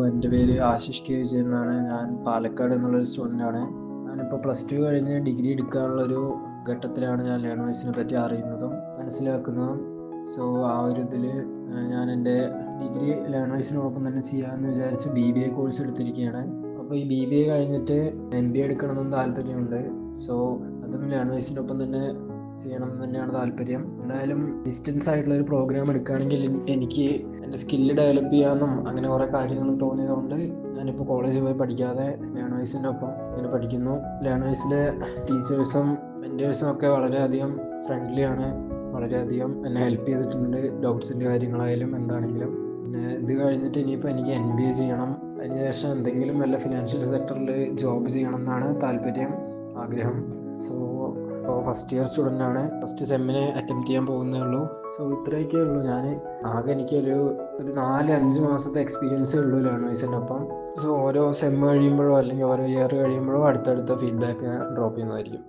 എൻ്റെ പേര് ആശിഷ് കെ വിജയൻ എന്നാണ്. ഞാൻ പാലക്കാട് എന്നുള്ളൊരു സ്റ്റുഡൻ്റാണ്. ഞാനിപ്പോൾ +2 കഴിഞ്ഞ് ഡിഗ്രി എടുക്കാനുള്ളൊരു ഘട്ടത്തിലാണ് ഞാൻ ലേണേഴ്സിനെ പറ്റി അറിയുന്നതും മനസ്സിലാക്കുന്നതും. ആ ഒരു ഇതിൽ ഞാൻ എൻ്റെ ഡിഗ്രി ലേണേഴ്സിനോടൊപ്പം തന്നെ ചെയ്യാമെന്ന് വിചാരിച്ച് BBA കോഴ്സ് എടുത്തിരിക്കുകയാണ്. അപ്പോൾ ഈ BBA കഴിഞ്ഞിട്ട് MBA എടുക്കണമെന്ന് താല്പര്യമുണ്ട്. അതും ലേണേഴ്സിൻ്റെ ഒപ്പം തന്നെ ചെയ്യണം എന്ന് തന്നെയാണ് താല്പര്യം. എന്തായാലും ഡിസ്റ്റൻസ് ആയിട്ടുള്ള ഒരു പ്രോഗ്രാം എടുക്കുകയാണെങ്കിൽ എനിക്ക് എൻ്റെ സ്കില്ല് ഡെവലപ്പ് ചെയ്യാമെന്നും അങ്ങനെ കുറേ കാര്യങ്ങളും തോന്നിയതുകൊണ്ട് ഞാനിപ്പോൾ കോളേജിൽ പോയി പഠിക്കാതെ ലേണേഴ്സിൻ്റെ ഒപ്പം ഇങ്ങനെ പഠിക്കുന്നു. ലേണേഴ്സിലെ ടീച്ചേഴ്സും മെൻറ്റേഴ്സും ഒക്കെ വളരെയധികം ഫ്രണ്ട്ലിയാണ്. വളരെയധികം എന്നെ ഹെൽപ്പ് ചെയ്തിട്ടുണ്ട്, ഡൗട്ട്സിൻ്റെ കാര്യങ്ങളായാലും എന്താണെങ്കിലും. പിന്നെ ഇത് കഴിഞ്ഞിട്ട് ഇനിയിപ്പോൾ എനിക്ക് MBA ചെയ്യണം. അതിനുശേഷം എന്തെങ്കിലും വല്ല ഫിനാൻഷ്യൽ സെക്ടറിൽ ജോബ് ചെയ്യണം എന്നാണ് താല്പര്യം, ആഗ്രഹം. ഇപ്പോൾ ഫസ്റ്റ് ഇയർ സ്റ്റുഡൻ്റ് ആണ്. ഫസ്റ്റ് സെമ്മിന് അറ്റംപ്റ്റ് ചെയ്യാൻ പോകുന്നേ ഉള്ളൂ. ഇത്രയൊക്കെ ഉള്ളൂ. ഞാൻ ആകെ എനിക്കൊരു 4-5 മാസത്തെ എക്സ്പീരിയൻസേ ഉള്ളൂ ലേണേഴ്സിൻ്റെ ഒപ്പം. ഓരോ സെമ്മ് കഴിയുമ്പോഴോ അല്ലെങ്കിൽ ഓരോ ഇയർ കഴിയുമ്പോഴോ അടുത്തടുത്ത ഫീഡ്ബാക്ക് ഡ്രോപ്പ് ചെയ്യുന്നതായിരിക്കും.